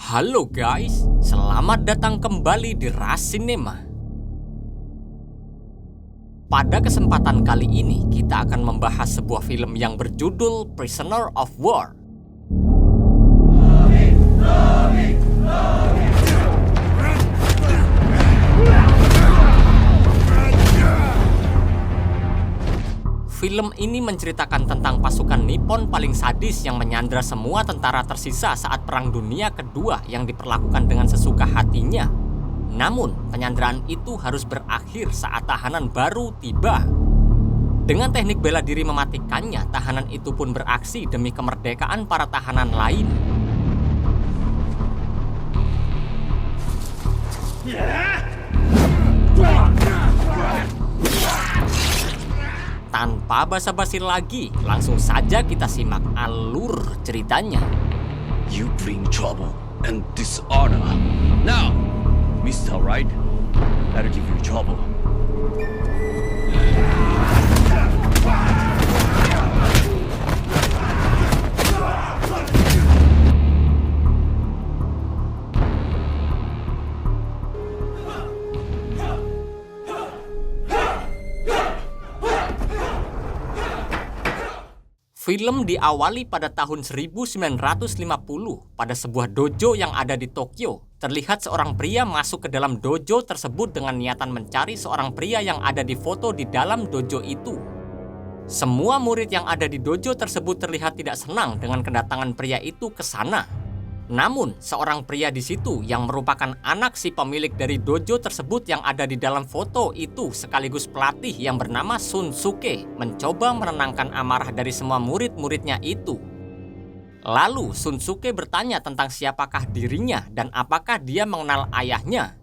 Halo guys, selamat datang kembali di Ras Cinema. Pada kesempatan kali ini, kita akan membahas sebuah film yang berjudul Prisoner of War. Film ini menceritakan tentang pasukan Nippon paling sadis yang menyandra semua tentara tersisa saat Perang Dunia Kedua yang diperlakukan dengan sesuka hatinya. Namun, penyanderaan itu harus berakhir saat tahanan baru tiba. Dengan teknik bela diri mematikannya, tahanan itu pun beraksi demi kemerdekaan para tahanan lain. Tanpa basa-basi lagi, langsung saja kita simak alur ceritanya. You bring trouble and dishonor. Now, Mr. Right, I'll give you trouble. Film diawali pada tahun 1950 pada sebuah dojo yang ada di Tokyo. Terlihat seorang pria masuk ke dalam dojo tersebut dengan niatan mencari seorang pria yang ada di foto di dalam dojo itu. Semua murid yang ada di dojo tersebut terlihat tidak senang dengan kedatangan pria itu ke sana. Namun, seorang pria di situ yang merupakan anak si pemilik dari dojo tersebut yang ada di dalam foto itu sekaligus pelatih yang bernama Shunsuke mencoba menenangkan amarah dari semua murid-muridnya itu. Lalu Shunsuke bertanya tentang siapakah dirinya dan apakah dia mengenal ayahnya.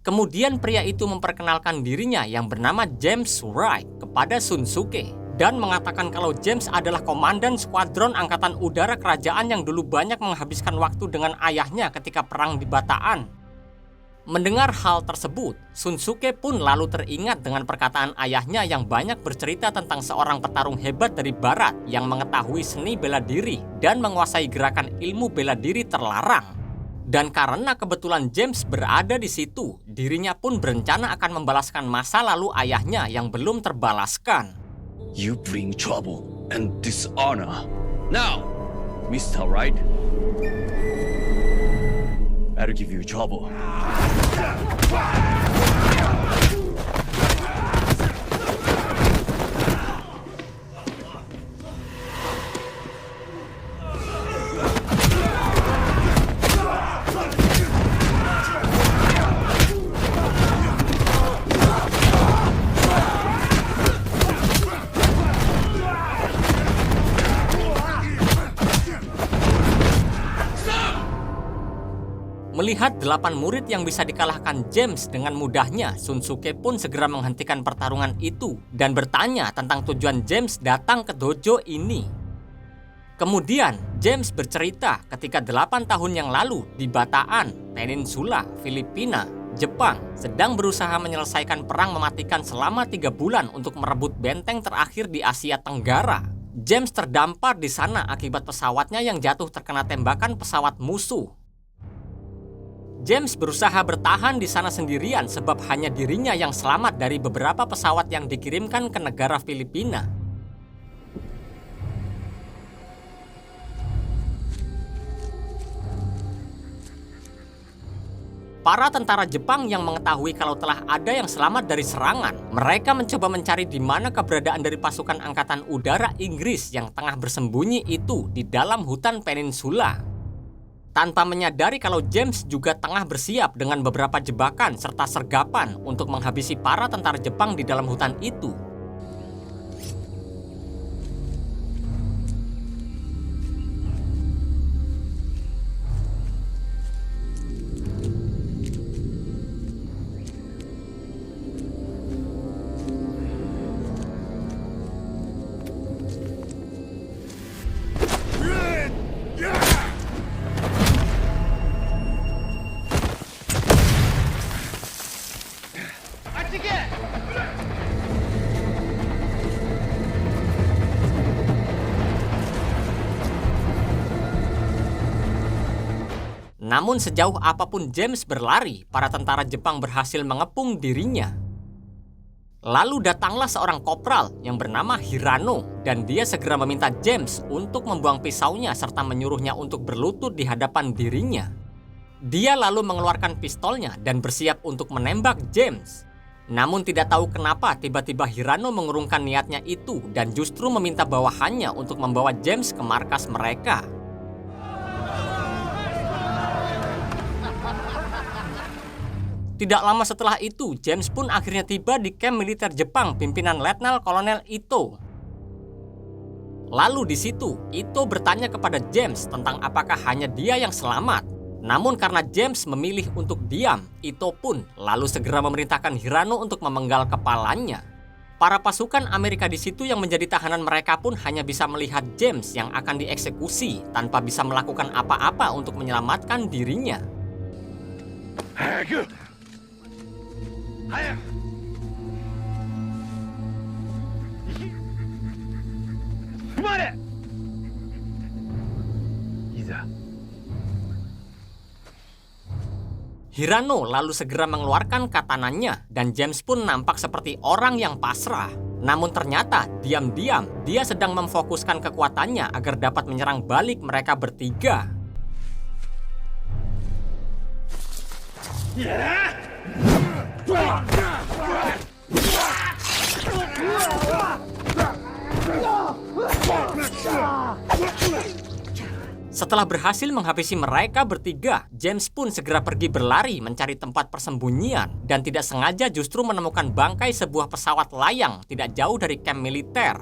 Kemudian pria itu memperkenalkan dirinya yang bernama James Wright kepada Shunsuke dan mengatakan kalau James adalah komandan skuadron angkatan udara kerajaan yang dulu banyak menghabiskan waktu dengan ayahnya ketika perang di Bataan. Mendengar hal tersebut, Shunsuke pun lalu teringat dengan perkataan ayahnya yang banyak bercerita tentang seorang petarung hebat dari barat yang mengetahui seni bela diri dan menguasai gerakan ilmu bela diri terlarang. Dan karena kebetulan James berada di situ, dirinya pun berencana akan membalaskan masa lalu ayahnya yang belum terbalaskan. You bring trouble and dishonor. Now, Mr. Right, I'll give you trouble. Melihat 8 murid yang bisa dikalahkan James dengan mudahnya, Shunsuke pun segera menghentikan pertarungan itu dan bertanya tentang tujuan James datang ke dojo ini. Kemudian, James bercerita ketika 8 tahun yang lalu di Bataan, Peninsula, Filipina, Jepang, sedang berusaha menyelesaikan perang mematikan selama 3 bulan untuk merebut benteng terakhir di Asia Tenggara. James terdampar di sana akibat pesawatnya yang jatuh terkena tembakan pesawat musuh. James berusaha bertahan di sana sendirian sebab hanya dirinya yang selamat dari beberapa pesawat yang dikirimkan ke negara Filipina. Para tentara Jepang yang mengetahui kalau telah ada yang selamat dari serangan, mereka mencoba mencari di mana keberadaan dari pasukan angkatan udara Inggris yang tengah bersembunyi itu di dalam hutan peninsula. Tanpa menyadari kalau James juga tengah bersiap dengan beberapa jebakan serta sergapan untuk menghabisi para tentara Jepang di dalam hutan itu. Namun sejauh apapun James berlari, para tentara Jepang berhasil mengepung dirinya. Lalu datanglah seorang kopral yang bernama Hirano, dan dia segera meminta James untuk membuang pisaunya serta menyuruhnya untuk berlutut di hadapan dirinya. Dia lalu mengeluarkan pistolnya dan bersiap untuk menembak James. Namun tidak tahu kenapa tiba-tiba Hirano mengurungkan niatnya itu dan justru meminta bawahannya untuk membawa James ke markas mereka. Tidak lama setelah itu, James pun akhirnya tiba di kamp militer Jepang pimpinan Letnan Kolonel Ito. Lalu di situ, Ito bertanya kepada James tentang apakah hanya dia yang selamat. Namun karena James memilih untuk diam, Ito pun lalu segera memerintahkan Hirano untuk memenggal kepalanya. Para pasukan Amerika di situ yang menjadi tahanan mereka pun hanya bisa melihat James yang akan dieksekusi tanpa bisa melakukan apa-apa untuk menyelamatkan dirinya. Hirano lalu segera mengeluarkan katananya dan James pun nampak seperti orang yang pasrah. Namun ternyata diam-diam dia sedang memfokuskan kekuatannya agar dapat menyerang balik mereka bertiga. Setelah berhasil menghabisi mereka bertiga, James pun segera pergi berlari mencari tempat persembunyian dan tidak sengaja justru menemukan bangkai sebuah pesawat layang tidak jauh dari kamp militer.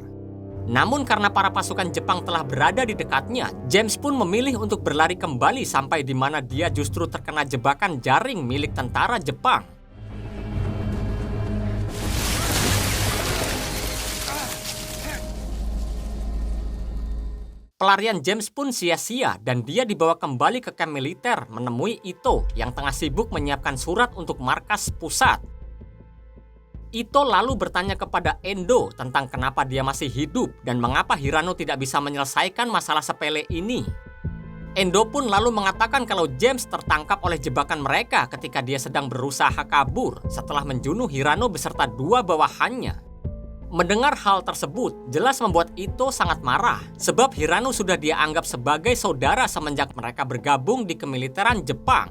Namun karena para pasukan Jepang telah berada di dekatnya, James pun memilih untuk berlari kembali sampai di mana dia justru terkena jebakan jaring milik tentara Jepang. Pelarian James pun sia-sia dan dia dibawa kembali ke kamp militer menemui Ito yang tengah sibuk menyiapkan surat untuk markas pusat. Ito lalu bertanya kepada Endo tentang kenapa dia masih hidup dan mengapa Hirano tidak bisa menyelesaikan masalah sepele ini. Endo pun lalu mengatakan kalau James tertangkap oleh jebakan mereka ketika dia sedang berusaha kabur setelah menjunuh Hirano beserta dua bawahannya. Mendengar hal tersebut jelas membuat Ito sangat marah sebab Hirano sudah dia anggap sebagai saudara semenjak mereka bergabung di kemiliteran Jepang.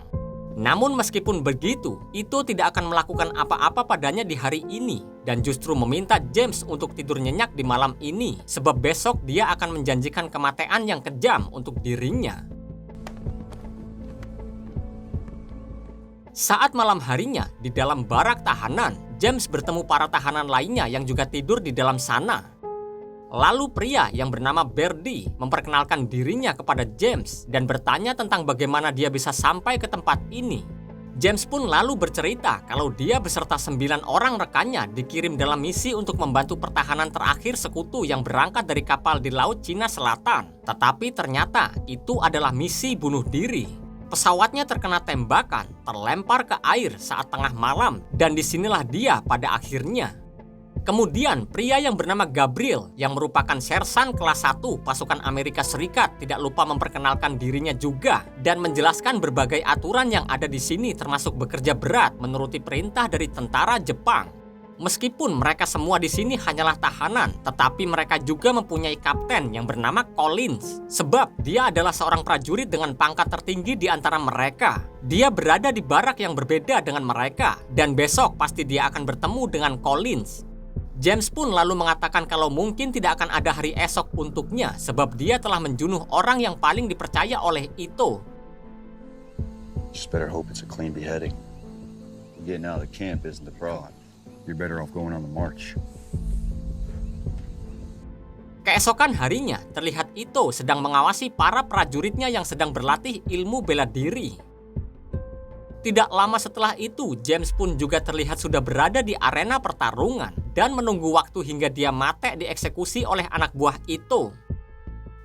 Namun meskipun begitu, Ito tidak akan melakukan apa-apa padanya di hari ini dan justru meminta James untuk tidur nyenyak di malam ini sebab besok dia akan menjanjikan kematian yang kejam untuk dirinya. Saat malam harinya, di dalam barak tahanan, James bertemu para tahanan lainnya yang juga tidur di dalam sana. Lalu pria yang bernama Berdi memperkenalkan dirinya kepada James dan bertanya tentang bagaimana dia bisa sampai ke tempat ini. James pun lalu bercerita kalau dia beserta 9 orang rekannya dikirim dalam misi untuk membantu pertahanan terakhir sekutu yang berangkat dari kapal di Laut Cina Selatan. Tetapi ternyata itu adalah misi bunuh diri. Pesawatnya terkena tembakan, terlempar ke air saat tengah malam, dan disinilah dia pada akhirnya. Kemudian, pria yang bernama Gabriel, yang merupakan sersan kelas 1 pasukan Amerika Serikat, tidak lupa memperkenalkan dirinya juga, dan menjelaskan berbagai aturan yang ada di sini termasuk bekerja berat menuruti perintah dari tentara Jepang. Meskipun mereka semua di sini hanyalah tahanan, tetapi mereka juga mempunyai kapten yang bernama Collins. Sebab dia adalah seorang prajurit dengan pangkat tertinggi di antara mereka. Dia berada di barak yang berbeda dengan mereka, dan besok pasti dia akan bertemu dengan Collins. James pun lalu mengatakan kalau mungkin tidak akan ada hari esok untuknya, sebab dia telah menjunuh orang yang paling dipercaya oleh Ito. Just better hope it's a clean beheading. Getting out of the camp isn't the problem. You're better off going on the march. Keesokan harinya, terlihat Ito sedang mengawasi para prajuritnya yang sedang berlatih ilmu bela diri. Tidak lama setelah itu, James pun juga terlihat sudah berada di arena pertarungan dan menunggu waktu hingga dia mati dieksekusi oleh anak buah Ito.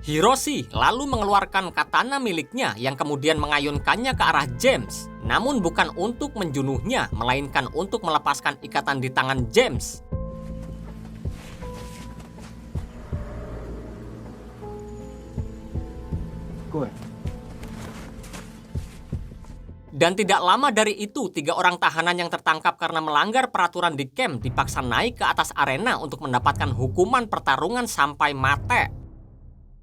Hiroshi lalu mengeluarkan katana miliknya yang kemudian mengayunkannya ke arah James. Namun bukan untuk menjunuhnya, melainkan untuk melepaskan ikatan di tangan James. Go ahead. Dan tidak lama dari itu, 3 orang tahanan yang tertangkap karena melanggar peraturan di camp dipaksa naik ke atas arena untuk mendapatkan hukuman pertarungan sampai mati.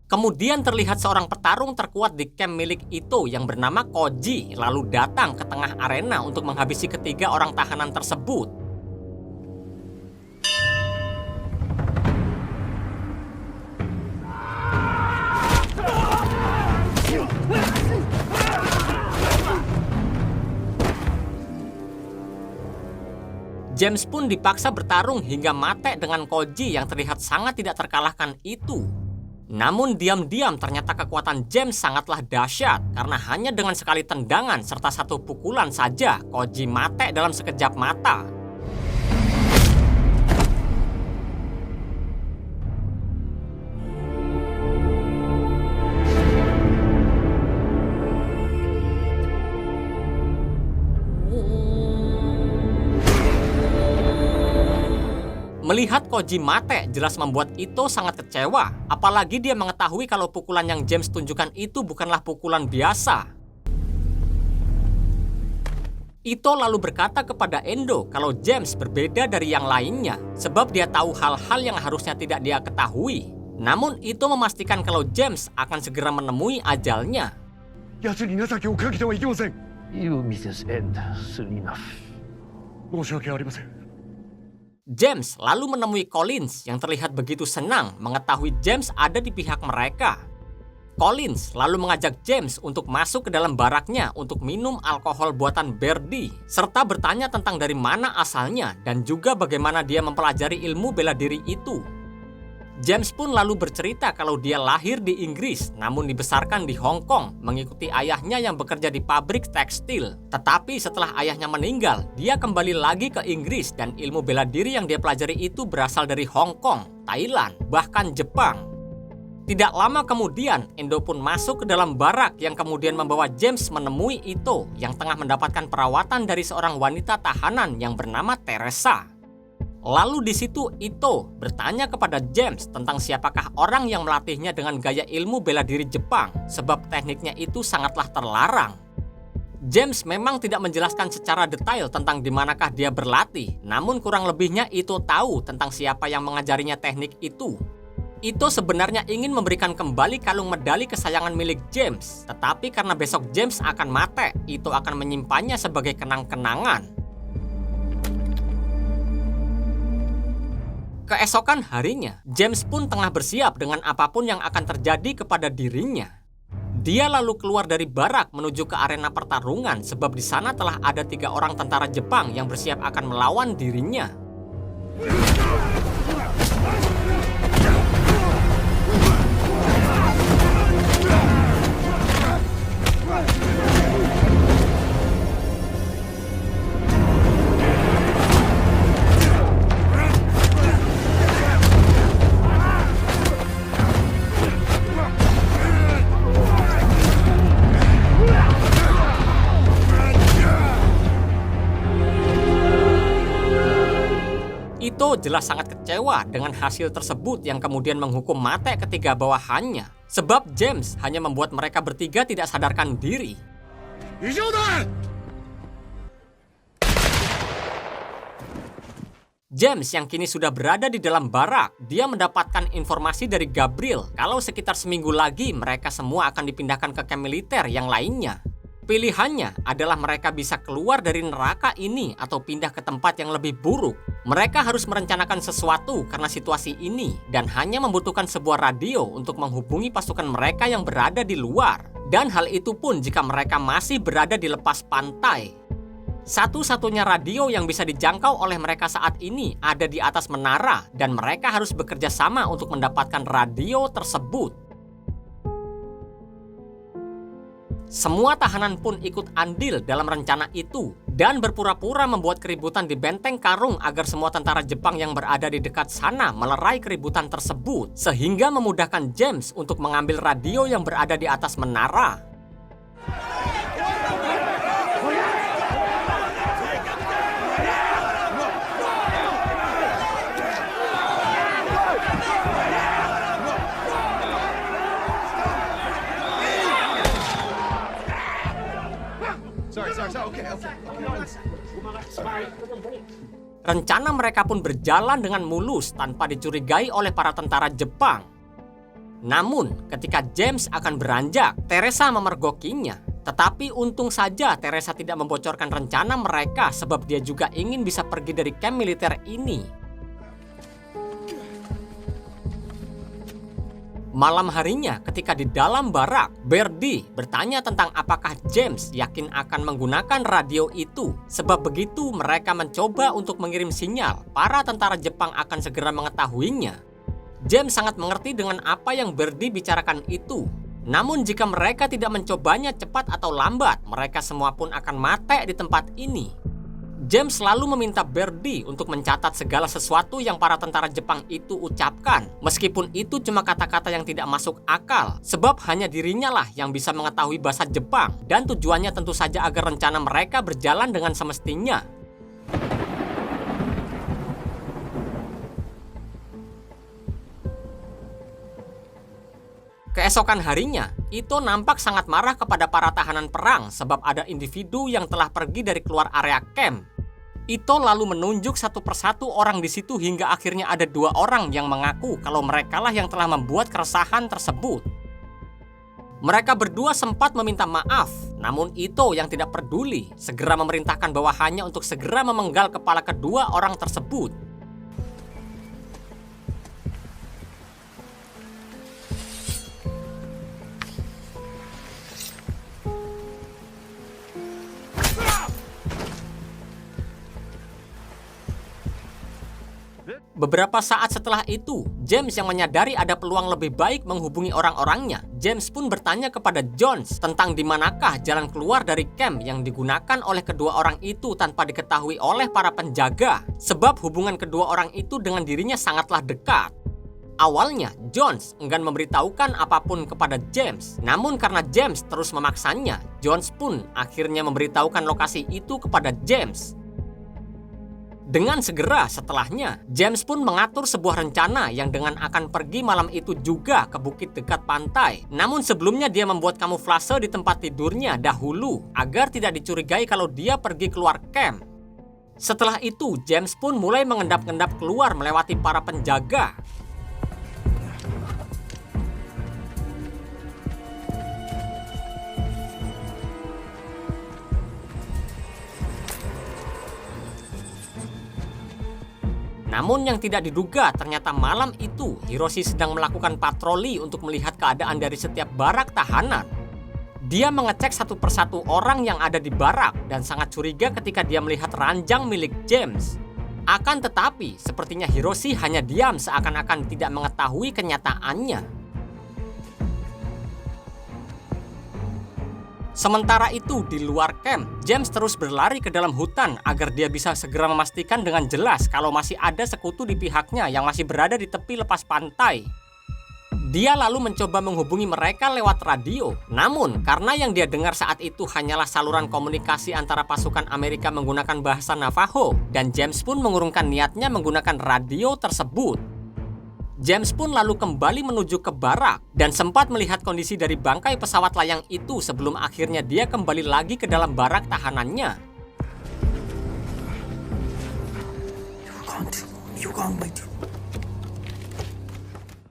Kemudian terlihat seorang petarung terkuat di camp milik Ito yang bernama Koji lalu datang ke tengah arena untuk menghabisi ketiga orang tahanan tersebut. James pun dipaksa bertarung hingga mati dengan Koji yang terlihat sangat tidak terkalahkan itu. Namun diam-diam ternyata kekuatan James sangatlah dahsyat karena hanya dengan sekali tendangan serta 1 pukulan saja Koji mati dalam sekejap mata. Melihat Koji mati jelas membuat Ito sangat kecewa, apalagi dia mengetahui kalau pukulan yang James tunjukkan itu bukanlah pukulan biasa. Ito lalu berkata kepada Endo kalau James berbeda dari yang lainnya, sebab dia tahu hal-hal yang harusnya tidak dia ketahui. Namun Ito memastikan kalau James akan segera menemui ajalnya. You, Mrs. End, soon enough. James lalu menemui Collins yang terlihat begitu senang mengetahui James ada di pihak mereka. Collins lalu mengajak James untuk masuk ke dalam baraknya untuk minum alkohol buatan Birdie, serta bertanya tentang dari mana asalnya dan juga bagaimana dia mempelajari ilmu bela diri itu. James pun lalu bercerita kalau dia lahir di Inggris namun dibesarkan di Hong Kong mengikuti ayahnya yang bekerja di pabrik tekstil. Tetapi setelah ayahnya meninggal, dia kembali lagi ke Inggris dan ilmu bela diri yang dia pelajari itu berasal dari Hong Kong, Thailand, bahkan Jepang. Tidak lama kemudian, Endo pun masuk ke dalam barak yang kemudian membawa James menemui Ito yang tengah mendapatkan perawatan dari seorang wanita tahanan yang bernama Teresa. Lalu di situ Ito bertanya kepada James tentang siapakah orang yang melatihnya dengan gaya ilmu bela diri Jepang, sebab tekniknya itu sangatlah terlarang. James memang tidak menjelaskan secara detail tentang di manakah dia berlatih, namun kurang lebihnya Ito tahu tentang siapa yang mengajarinya teknik itu. Ito sebenarnya ingin memberikan kembali kalung medali kesayangan milik James, tetapi karena besok James akan mati, Ito akan menyimpannya sebagai kenang-kenangan. Keesokan harinya, James pun tengah bersiap dengan apapun yang akan terjadi kepada dirinya. Dia lalu keluar dari barak menuju ke arena pertarungan sebab di sana telah ada 3 orang tentara Jepang yang bersiap akan melawan dirinya. Ito jelas sangat kecewa dengan hasil tersebut yang kemudian menghukum mati ketiga bawahannya. Sebab James hanya membuat mereka bertiga tidak sadarkan diri. James yang kini sudah berada di dalam barak, dia mendapatkan informasi dari Gabriel kalau sekitar seminggu lagi mereka semua akan dipindahkan ke camp militer yang lainnya. Pilihannya adalah mereka bisa keluar dari neraka ini atau pindah ke tempat yang lebih buruk. Mereka harus merencanakan sesuatu karena situasi ini dan hanya membutuhkan sebuah radio untuk menghubungi pasukan mereka yang berada di luar. Dan hal itu pun jika mereka masih berada di lepas pantai. Satu-satunya radio yang bisa dijangkau oleh mereka saat ini ada di atas menara dan mereka harus bekerja sama untuk mendapatkan radio tersebut. Semua tahanan pun ikut andil dalam rencana itu dan berpura-pura membuat keributan di benteng karung agar semua tentara Jepang yang berada di dekat sana melerai keributan tersebut sehingga memudahkan James untuk mengambil radio yang berada di atas menara. Rencana mereka pun berjalan dengan mulus tanpa dicurigai oleh para tentara Jepang. Namun, ketika James akan beranjak, Teresa memergokinya. Tetapi untung saja Teresa tidak membocorkan rencana mereka sebab dia juga ingin bisa pergi dari kamp militer ini. Malam harinya ketika di dalam barak, Birdie bertanya tentang apakah James yakin akan menggunakan radio itu. Sebab begitu mereka mencoba untuk mengirim sinyal, para tentara Jepang akan segera mengetahuinya. James sangat mengerti dengan apa yang Birdie bicarakan itu. Namun jika mereka tidak mencobanya cepat atau lambat, mereka semua pun akan mati di tempat ini. James selalu meminta Birdie untuk mencatat segala sesuatu yang para tentara Jepang itu ucapkan. Meskipun itu cuma kata-kata yang tidak masuk akal. Sebab hanya dirinya lah yang bisa mengetahui bahasa Jepang. Dan tujuannya tentu saja agar rencana mereka berjalan dengan semestinya. Keesokan harinya, Ito nampak sangat marah kepada para tahanan perang sebab ada individu yang telah pergi dari keluar area camp. Ito lalu menunjuk satu persatu orang di situ hingga akhirnya ada 2 orang yang mengaku kalau merekalah yang telah membuat keresahan tersebut. Mereka berdua sempat meminta maaf, namun Ito yang tidak peduli segera memerintahkan bawahannya untuk segera memenggal kepala kedua orang tersebut. Beberapa saat setelah itu, James yang menyadari ada peluang lebih baik menghubungi orang-orangnya. James pun bertanya kepada Jones tentang di manakah jalan keluar dari camp yang digunakan oleh kedua orang itu tanpa diketahui oleh para penjaga. Sebab hubungan kedua orang itu dengan dirinya sangatlah dekat. Awalnya, Jones enggan memberitahukan apapun kepada James. Namun karena James terus memaksanya, Jones pun akhirnya memberitahukan lokasi itu kepada James. Dengan segera setelahnya, James pun mengatur sebuah rencana yang dengan akan pergi malam itu juga ke bukit dekat pantai. Namun sebelumnya dia membuat kamuflase di tempat tidurnya dahulu agar tidak dicurigai kalau dia pergi keluar camp. Setelah itu, James pun mulai mengendap-endap keluar melewati para penjaga. Namun yang tidak diduga ternyata malam itu Hiroshi sedang melakukan patroli untuk melihat keadaan dari setiap barak tahanan. Dia mengecek satu persatu orang yang ada di barak dan sangat curiga ketika dia melihat ranjang milik James. Akan tetapi sepertinya Hiroshi hanya diam seakan-akan tidak mengetahui kenyataannya. Sementara itu, di luar camp, James terus berlari ke dalam hutan agar dia bisa segera memastikan dengan jelas kalau masih ada sekutu di pihaknya yang masih berada di tepi lepas pantai. Dia lalu mencoba menghubungi mereka lewat radio. Namun, karena yang dia dengar saat itu hanyalah saluran komunikasi antara pasukan Amerika menggunakan bahasa Navajo, dan James pun mengurungkan niatnya menggunakan radio tersebut. James pun lalu kembali menuju ke barak dan sempat melihat kondisi dari bangkai pesawat layang itu sebelum akhirnya dia kembali lagi ke dalam barak tahanannya.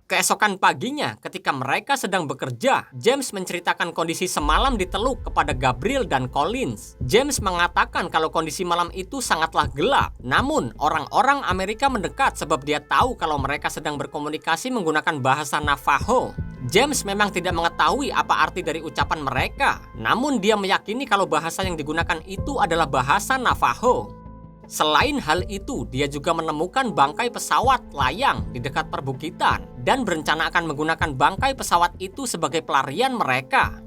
Keesokan paginya, ketika mereka sedang bekerja, James menceritakan kondisi semalam di Teluk kepada Gabriel dan Collins. James mengatakan kalau kondisi malam itu sangatlah gelap. Namun, orang-orang Amerika mendekat sebab dia tahu kalau mereka sedang berkomunikasi menggunakan bahasa Navajo. James memang tidak mengetahui apa arti dari ucapan mereka. Namun, dia meyakini kalau bahasa yang digunakan itu adalah bahasa Navajo. Selain hal itu, dia juga menemukan bangkai pesawat layang di dekat perbukitan dan berencana akan menggunakan bangkai pesawat itu sebagai pelarian mereka.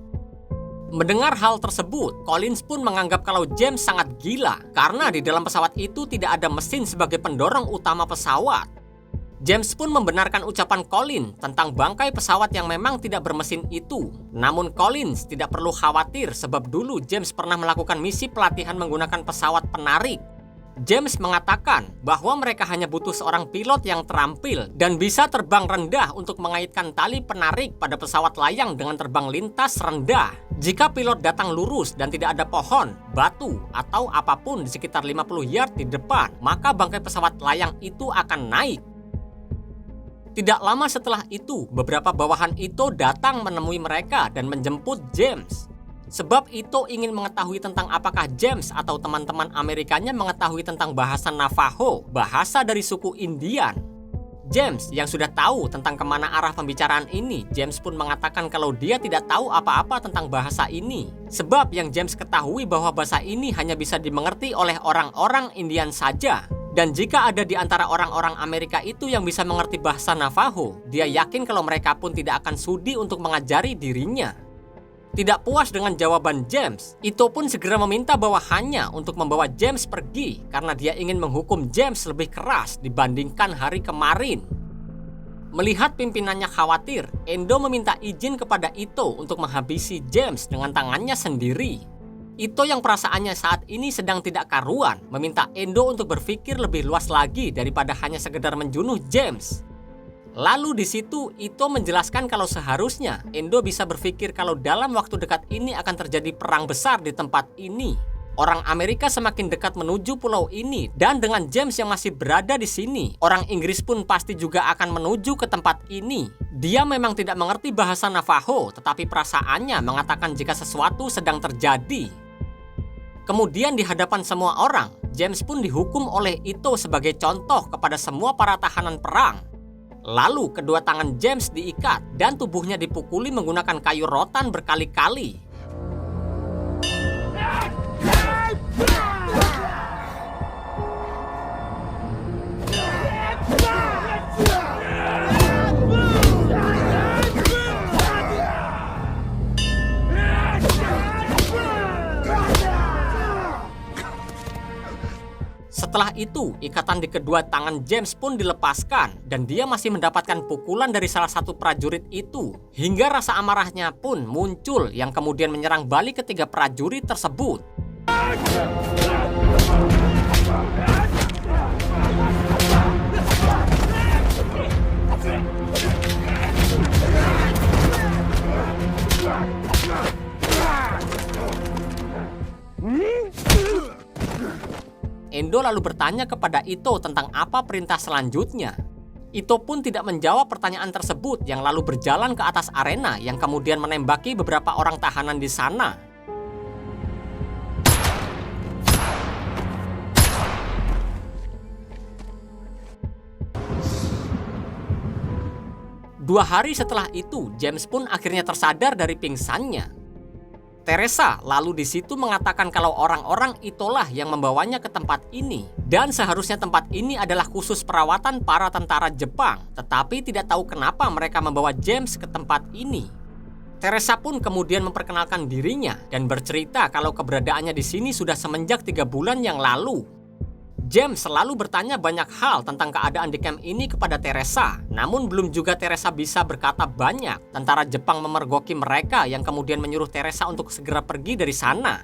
Mendengar hal tersebut, Collins pun menganggap kalau James sangat gila karena di dalam pesawat itu tidak ada mesin sebagai pendorong utama pesawat. James pun membenarkan ucapan Collins tentang bangkai pesawat yang memang tidak bermesin itu. Namun Collins tidak perlu khawatir sebab dulu James pernah melakukan misi pelatihan menggunakan pesawat penarik. James mengatakan bahwa mereka hanya butuh seorang pilot yang terampil dan bisa terbang rendah untuk mengaitkan tali penarik pada pesawat layang dengan terbang lintas rendah. Jika pilot datang lurus dan tidak ada pohon, batu, atau apapun di sekitar 50 yard di depan, maka bangkai pesawat layang itu akan naik. Tidak lama setelah itu, beberapa bawahan Ito datang menemui mereka dan menjemput James. Sebab Ito ingin mengetahui tentang apakah James atau teman-teman Amerikanya mengetahui tentang bahasa Navajo, bahasa dari suku Indian. James yang sudah tahu tentang kemana arah pembicaraan ini, James pun mengatakan kalau dia tidak tahu apa-apa tentang bahasa ini. Sebab yang James ketahui bahwa bahasa ini hanya bisa dimengerti oleh orang-orang Indian saja. Dan jika ada di antara orang-orang Amerika itu yang bisa mengerti bahasa Navajo, dia yakin kalau mereka pun tidak akan sudi untuk mengajari dirinya. Tidak puas dengan jawaban James, Ito pun segera meminta bawahannya untuk membawa James pergi karena dia ingin menghukum James lebih keras dibandingkan hari kemarin. Melihat pimpinannya khawatir, Endo meminta izin kepada Ito untuk menghabisi James dengan tangannya sendiri. Ito yang perasaannya saat ini sedang tidak karuan, meminta Endo untuk berpikir lebih luas lagi daripada hanya sekedar menjunuh James. Lalu di situ Ito menjelaskan kalau seharusnya Endo bisa berpikir kalau dalam waktu dekat ini akan terjadi perang besar di tempat ini. Orang Amerika semakin dekat menuju pulau ini dan dengan James yang masih berada di sini, orang Inggris pun pasti juga akan menuju ke tempat ini. Dia memang tidak mengerti bahasa Navajo, tetapi perasaannya mengatakan jika sesuatu sedang terjadi. Kemudian di hadapan semua orang, James pun dihukum oleh Ito sebagai contoh kepada semua para tahanan perang. Lalu kedua tangan James diikat dan tubuhnya dipukuli menggunakan kayu rotan berkali-kali. Setelah itu, ikatan di kedua tangan James pun dilepaskan dan dia masih mendapatkan pukulan dari salah satu prajurit itu. Hingga rasa amarahnya pun muncul yang kemudian menyerang balik ketiga prajurit tersebut. Endo lalu bertanya kepada Ito tentang apa perintah selanjutnya. Ito pun tidak menjawab pertanyaan tersebut yang lalu berjalan ke atas arena yang kemudian menembaki beberapa orang tahanan di sana. Dua hari setelah itu, James pun akhirnya tersadar dari pingsannya. Teresa lalu di situ mengatakan kalau orang-orang itulah yang membawanya ke tempat ini. Dan seharusnya tempat ini adalah khusus perawatan para tentara Jepang. Tetapi tidak tahu kenapa mereka membawa James ke tempat ini. Teresa pun kemudian memperkenalkan dirinya dan bercerita kalau keberadaannya di sini sudah semenjak 3 bulan yang lalu. James selalu bertanya banyak hal tentang keadaan di camp ini kepada Teresa. Namun belum juga Teresa bisa berkata banyak. Tentara Jepang memergoki mereka yang kemudian menyuruh Teresa untuk segera pergi dari sana.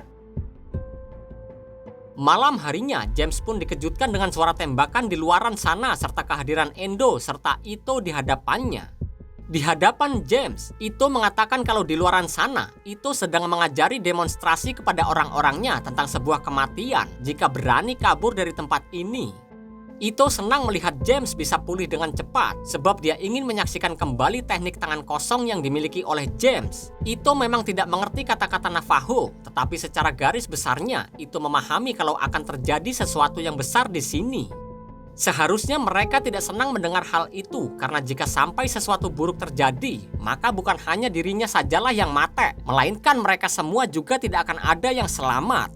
Malam harinya, James pun dikejutkan dengan suara tembakan di luaran sana serta kehadiran Endo serta Ito di hadapannya. Di hadapan James, Ito mengatakan kalau di luaran sana, Ito sedang mengajari demonstrasi kepada orang-orangnya tentang sebuah kematian jika berani kabur dari tempat ini. Ito senang melihat James bisa pulih dengan cepat sebab dia ingin menyaksikan kembali teknik tangan kosong yang dimiliki oleh James. Ito memang tidak mengerti kata-kata Navajo, tetapi secara garis besarnya, Ito memahami kalau akan terjadi sesuatu yang besar di sini. Seharusnya mereka tidak senang mendengar hal itu karena jika sampai sesuatu buruk terjadi, maka bukan hanya dirinya sajalah yang mati, melainkan mereka semua juga tidak akan ada yang selamat.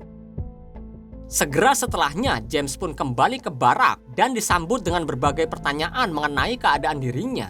Segera setelahnya, James pun kembali ke barak dan disambut dengan berbagai pertanyaan mengenai keadaan dirinya.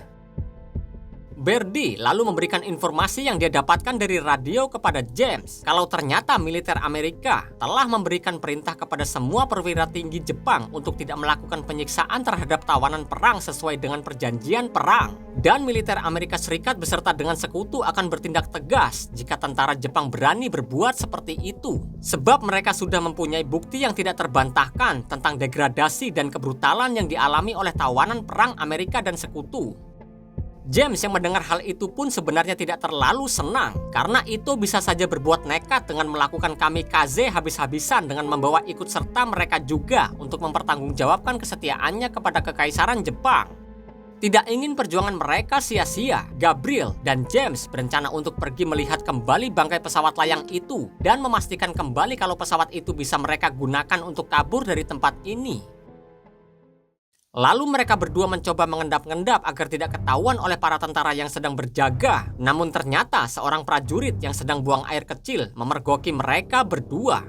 Berdi lalu memberikan informasi yang dia dapatkan dari radio kepada James kalau ternyata militer Amerika telah memberikan perintah kepada semua perwira tinggi Jepang untuk tidak melakukan penyiksaan terhadap tawanan perang sesuai dengan perjanjian perang. Dan militer Amerika Serikat beserta dengan sekutu akan bertindak tegas jika tentara Jepang berani berbuat seperti itu. Sebab mereka sudah mempunyai bukti yang tidak terbantahkan tentang degradasi dan kebrutalan yang dialami oleh tawanan perang Amerika dan sekutu. James yang mendengar hal itu pun sebenarnya tidak terlalu senang karena itu bisa saja berbuat nekat dengan melakukan kamikaze habis-habisan dengan membawa ikut serta mereka juga untuk mempertanggungjawabkan kesetiaannya kepada Kekaisaran Jepang. Tidak ingin perjuangan mereka sia-sia, Gabriel dan James berencana untuk pergi melihat kembali bangkai pesawat layang itu dan memastikan kembali kalau pesawat itu bisa mereka gunakan untuk kabur dari tempat ini. Lalu mereka berdua mencoba mengendap-endap agar tidak ketahuan oleh para tentara yang sedang berjaga. Namun ternyata seorang prajurit yang sedang buang air kecil memergoki mereka berdua.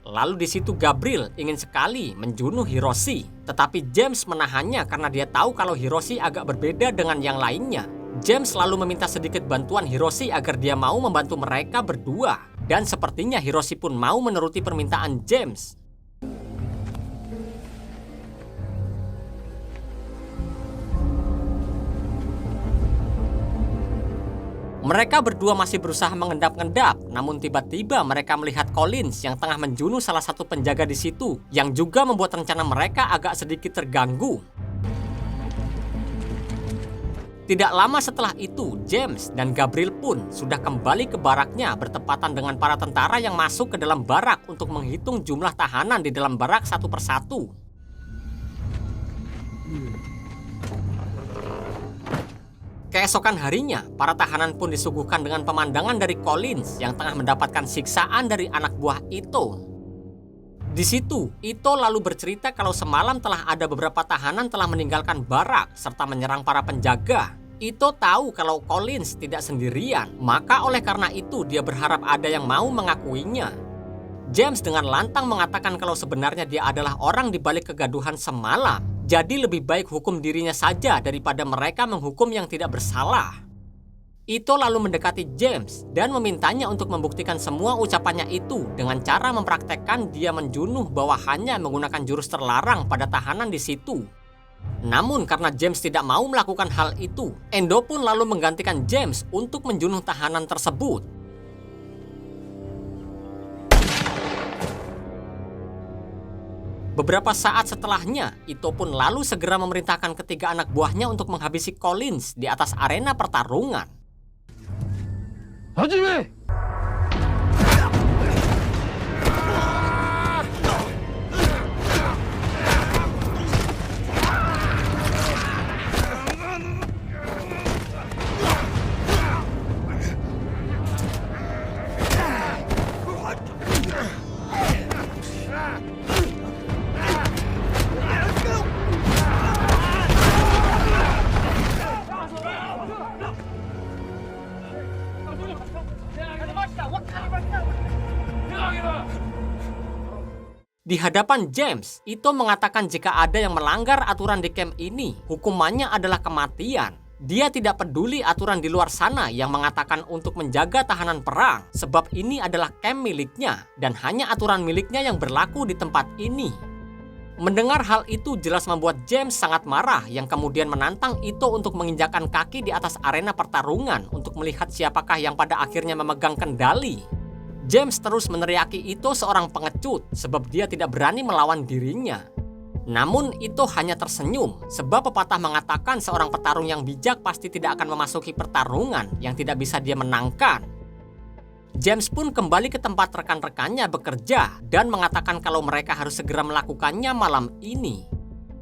Lalu di situ Gabriel ingin sekali menjunuh Hiroshi, tetapi James menahannya karena dia tahu kalau Hiroshi agak berbeda dengan yang lainnya. James lalu meminta sedikit bantuan Hiroshi agar dia mau membantu mereka berdua. Dan sepertinya Hiroshi pun mau menuruti permintaan James. Mereka berdua masih berusaha mengendap-endap, namun tiba-tiba mereka melihat Collins yang tengah menjunuh salah satu penjaga di situ, yang juga membuat rencana mereka agak sedikit terganggu. Tidak lama setelah itu, James dan Gabriel pun sudah kembali ke baraknya bertepatan dengan para tentara yang masuk ke dalam barak untuk menghitung jumlah tahanan di dalam barak satu persatu. Keesokan harinya, para tahanan pun disuguhkan dengan pemandangan dari Collins yang tengah mendapatkan siksaan dari anak buah Ito. Di situ, Ito lalu bercerita kalau semalam telah ada beberapa tahanan telah meninggalkan barak serta menyerang para penjaga. Ito tahu kalau Collins tidak sendirian, maka oleh karena itu dia berharap ada yang mau mengakuinya. James dengan lantang mengatakan kalau sebenarnya dia adalah orang di balik kegaduhan semalam. Jadi lebih baik hukum dirinya saja daripada mereka menghukum yang tidak bersalah. Ito lalu mendekati James dan memintanya untuk membuktikan semua ucapannya itu dengan cara mempraktekkan dia menjunuh bawahannya menggunakan jurus terlarang pada tahanan di situ. Namun karena James tidak mau melakukan hal itu, Endo pun lalu menggantikan James untuk menjunuh tahanan tersebut. Beberapa saat setelahnya, Ito pun lalu segera memerintahkan ketiga anak buahnya untuk menghabisi Collins di atas arena pertarungan. Hajime! Di hadapan James, Ito mengatakan jika ada yang melanggar aturan di camp ini, hukumannya adalah kematian. Dia tidak peduli aturan di luar sana yang mengatakan untuk menjaga tahanan perang, sebab ini adalah camp miliknya, dan hanya aturan miliknya yang berlaku di tempat ini. Mendengar hal itu jelas membuat James sangat marah, yang kemudian menantang Ito untuk menginjakkan kaki di atas arena pertarungan untuk melihat siapakah yang pada akhirnya memegang kendali. James terus meneriaki Ito seorang pengecut sebab dia tidak berani melawan dirinya. Namun Ito hanya tersenyum sebab pepatah mengatakan seorang petarung yang bijak pasti tidak akan memasuki pertarungan yang tidak bisa dia menangkan. James pun kembali ke tempat rekan-rekannya bekerja dan mengatakan kalau mereka harus segera melakukannya malam ini.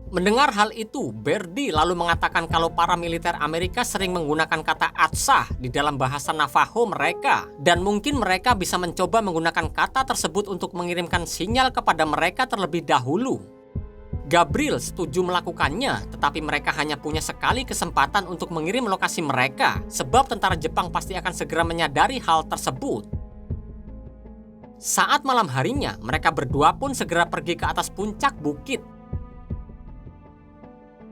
Mendengar hal itu, Berdi lalu mengatakan kalau para militer Amerika sering menggunakan kata atsah di dalam bahasa Navajo mereka, dan mungkin mereka bisa mencoba menggunakan kata tersebut untuk mengirimkan sinyal kepada mereka terlebih dahulu. Gabriel setuju melakukannya, tetapi mereka hanya punya sekali kesempatan untuk mengirim lokasi mereka, sebab tentara Jepang pasti akan segera menyadari hal tersebut. Saat malam harinya, mereka berdua pun segera pergi ke atas puncak bukit.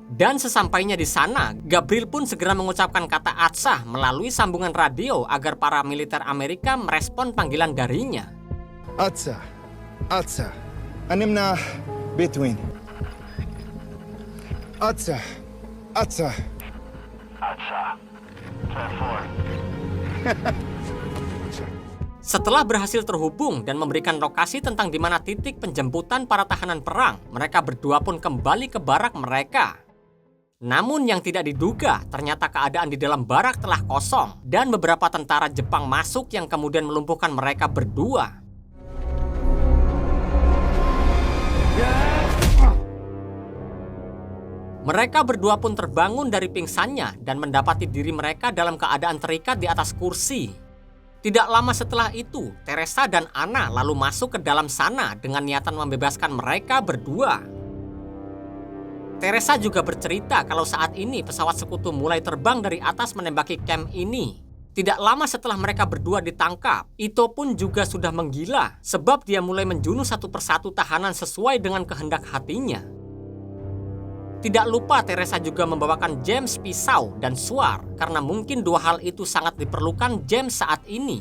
Dan sesampainya di sana, Gabriel pun segera mengucapkan kata Atsah melalui sambungan radio agar para militer Amerika merespon panggilan darinya. Atsa, Atsa, أنمنا between. Atsa, Atsa. Setelah berhasil terhubung dan memberikan lokasi tentang di mana titik penjemputan para tahanan perang, mereka berdua pun kembali ke barak mereka. Namun yang tidak diduga, ternyata keadaan di dalam barak telah kosong dan beberapa tentara Jepang masuk yang kemudian melumpuhkan mereka berdua. Mereka berdua pun terbangun dari pingsannya dan mendapati diri mereka dalam keadaan terikat di atas kursi. Tidak lama setelah itu, Teresa dan Anna lalu masuk ke dalam sana dengan niatan membebaskan mereka berdua. Teresa juga bercerita kalau saat ini pesawat sekutu mulai terbang dari atas menembaki camp ini. Tidak lama setelah mereka berdua ditangkap, Ito pun juga sudah menggila sebab dia mulai menjunuh satu persatu tahanan sesuai dengan kehendak hatinya. Tidak lupa Teresa juga membawakan James pisau dan suar karena mungkin dua hal itu sangat diperlukan James saat ini.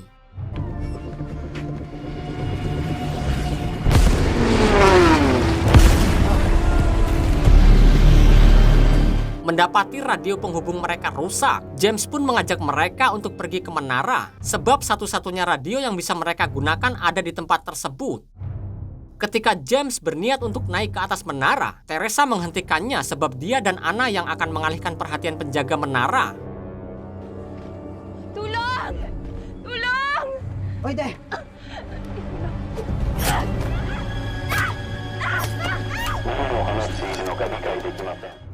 Mendapati radio penghubung mereka rusak, James pun mengajak mereka untuk pergi ke menara sebab satu-satunya radio yang bisa mereka gunakan ada di tempat tersebut. Ketika James berniat untuk naik ke atas menara, Teresa menghentikannya sebab dia dan Anna yang akan mengalihkan perhatian penjaga menara. Tulong! Tulong! Pwede!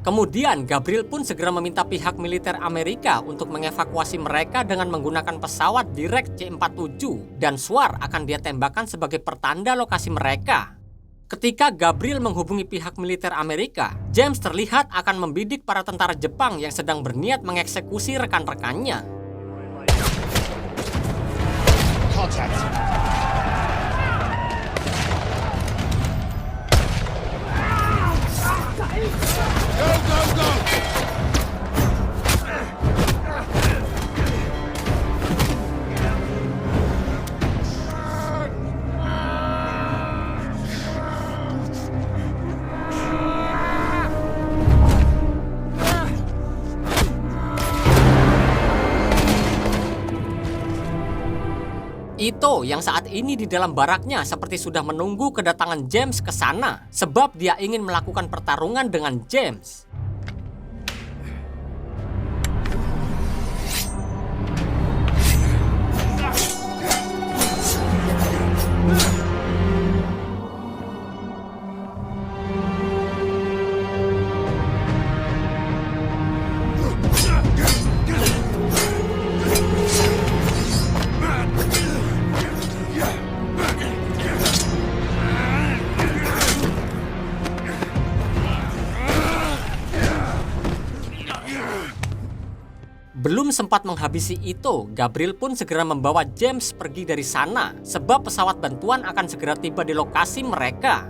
Kemudian Gabriel pun segera meminta pihak militer Amerika untuk mengevakuasi mereka dengan menggunakan pesawat Direct C-47 dan suar akan dia tembakkan sebagai pertanda lokasi mereka. Ketika Gabriel menghubungi pihak militer Amerika, James terlihat akan membidik para tentara Jepang yang sedang berniat mengeksekusi rekan-rekannya. Ito yang saat ini di dalam baraknya seperti sudah menunggu kedatangan James ke sana sebab dia ingin melakukan pertarungan dengan James. Belum sempat menghabisi Ito, Gabriel pun segera membawa James pergi dari sana sebab pesawat bantuan akan segera tiba di lokasi mereka.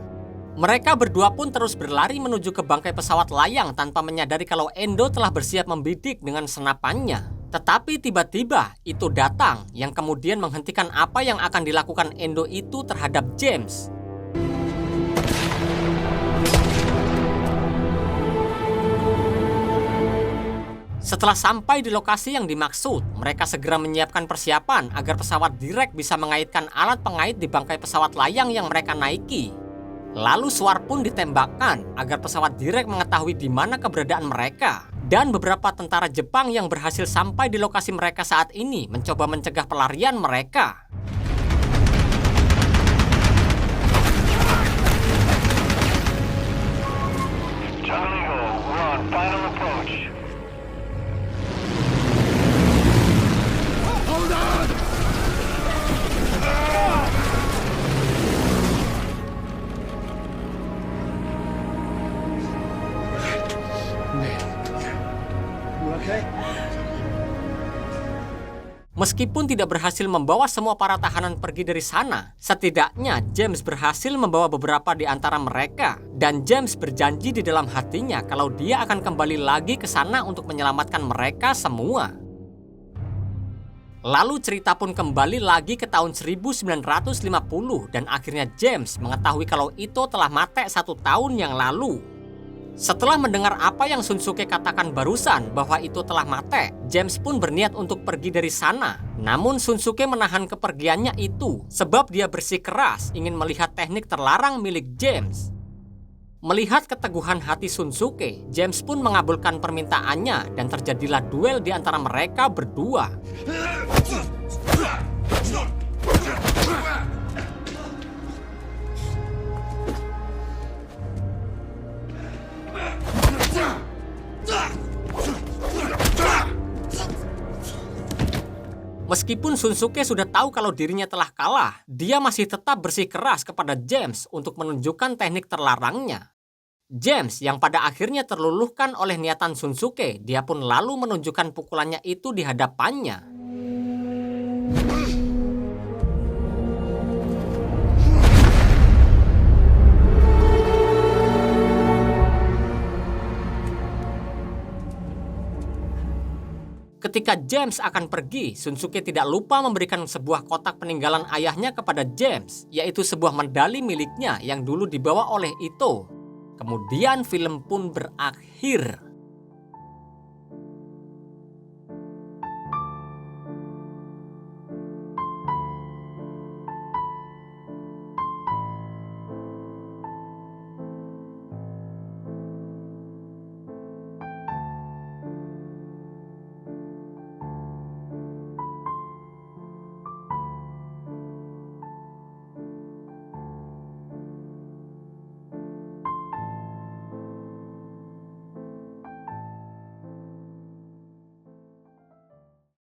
Mereka berdua pun terus berlari menuju ke bangkai pesawat layang tanpa menyadari kalau Endo telah bersiap membidik dengan senapannya. Tetapi tiba-tiba Ito datang yang kemudian menghentikan apa yang akan dilakukan Endo itu terhadap James. Setelah sampai di lokasi yang dimaksud, mereka segera menyiapkan persiapan agar pesawat Direct bisa mengaitkan alat pengait di bangkai pesawat layang yang mereka naiki. Lalu suar pun ditembakkan agar pesawat Direct mengetahui di mana keberadaan mereka. Dan beberapa tentara Jepang yang berhasil sampai di lokasi mereka saat ini mencoba mencegah pelarian mereka. Meskipun tidak berhasil membawa semua para tahanan pergi dari sana, setidaknya James berhasil membawa beberapa di antara mereka. Dan James berjanji di dalam hatinya kalau dia akan kembali lagi ke sana untuk menyelamatkan mereka semua. Lalu cerita pun kembali lagi ke tahun 1950 dan akhirnya James mengetahui kalau Ito telah mati 1 tahun yang lalu. Setelah mendengar apa yang Shunsuke katakan barusan bahwa Ito telah mati, James pun berniat untuk pergi dari sana. Namun Shunsuke menahan kepergiannya itu sebab dia bersikeras ingin melihat teknik terlarang milik James. Melihat keteguhan hati Shunsuke, James pun mengabulkan permintaannya dan terjadilah duel di antara mereka berdua. Meskipun Shunsuke sudah tahu kalau dirinya telah kalah, dia masih tetap bersikeras kepada James untuk menunjukkan teknik terlarangnya. James yang pada akhirnya terluluhkan oleh niatan Shunsuke, dia pun lalu menunjukkan pukulannya itu di hadapannya. Ketika James akan pergi, Shunsuke tidak lupa memberikan sebuah kotak peninggalan ayahnya kepada James, yaitu sebuah medali miliknya yang dulu dibawa oleh Ito. Kemudian film pun berakhir.